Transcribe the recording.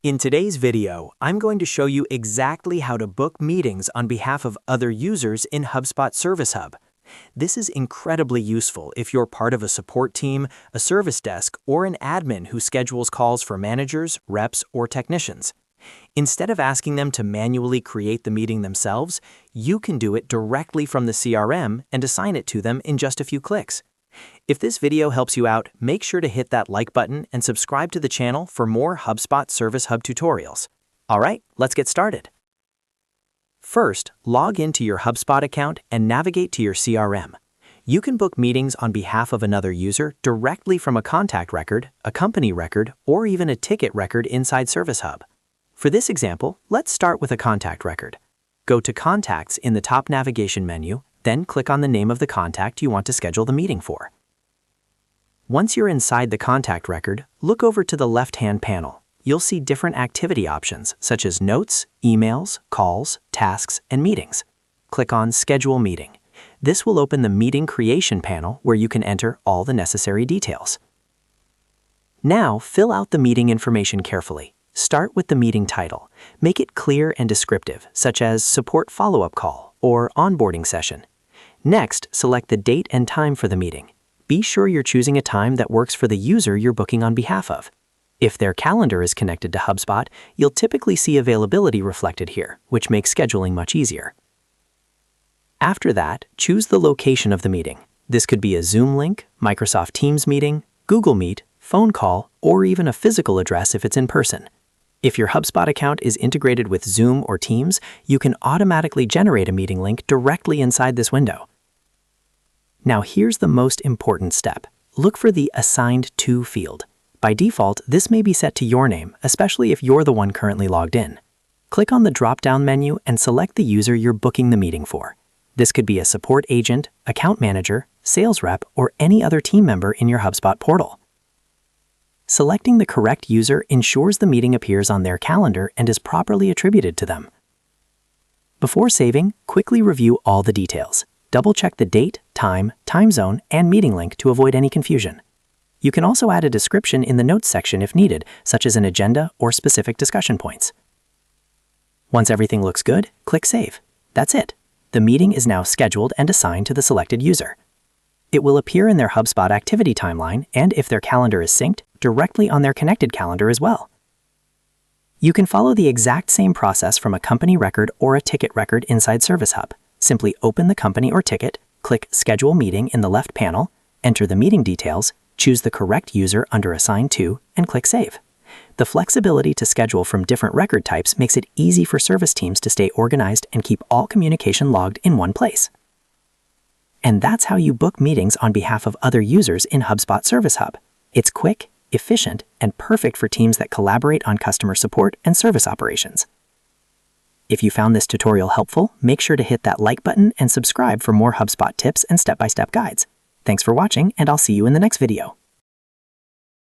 In today's video, I'm going to show you exactly how to book meetings on behalf of other users in HubSpot Service Hub. This is incredibly useful if you're part of a support team, a service desk, or an admin who schedules calls for managers, reps, or technicians. Instead of asking them to manually create the meeting themselves, you can do it directly from the CRM and assign it to them in just a few clicks. If this video helps you out, make sure to hit that like button and subscribe to the channel for more HubSpot Service Hub tutorials. All right, let's get started. First, log into your HubSpot account and navigate to your CRM. You can book meetings on behalf of another user directly from a contact record, a company record, or even a ticket record inside Service Hub. For this example, let's start with a contact record. Go to Contacts in the top navigation menu, then click on the name of the contact you want to schedule the meeting for. Once you're inside the contact record, look over to the left-hand panel. You'll see different activity options such as notes, emails, calls, tasks, and meetings. Click on Schedule Meeting. This will open the Meeting Creation panel where you can enter all the necessary details. Now, fill out the meeting information carefully. Start with the meeting title. Make it clear and descriptive, such as Support Follow-up Call or Onboarding Session. Next, select the date and time for the meeting. Be sure you're choosing a time that works for the user you're booking on behalf of. If their calendar is connected to HubSpot, you'll typically see availability reflected here, which makes scheduling much easier. After that, choose the location of the meeting. This could be a Zoom link, Microsoft Teams meeting, Google Meet, phone call, or even a physical address if it's in person. If your HubSpot account is integrated with Zoom or Teams, you can automatically generate a meeting link directly inside this window. Now here's the most important step. Look for the Assigned To field. By default, this may be set to your name, especially if you're the one currently logged in. Click on the drop-down menu and select the user you're booking the meeting for. This could be a support agent, account manager, sales rep, or any other team member in your HubSpot portal. Selecting the correct user ensures the meeting appears on their calendar and is properly attributed to them. Before saving, quickly review all the details. Double-check the date, time zone, and meeting link to avoid any confusion. You can also add a description in the notes section if needed, such as an agenda or specific discussion points. Once everything looks good, click Save. That's it. The meeting is now scheduled and assigned to the selected user. It will appear in their HubSpot activity timeline and, if their calendar is synced, directly on their connected calendar as well. You can follow the exact same process from a company record or a ticket record inside Service Hub. Simply open the company or ticket, click Schedule Meeting in the left panel, enter the meeting details, choose the correct user under Assigned To, and click Save. The flexibility to schedule from different record types makes it easy for service teams to stay organized and keep all communication logged in one place. And that's how you book meetings on behalf of other users in HubSpot Service Hub. It's quick, efficient, and perfect for teams that collaborate on customer support and service operations. If you found this tutorial helpful, make sure to hit that like button and subscribe for more HubSpot tips and step-by-step guides. Thanks for watching, and I'll see you in the next video.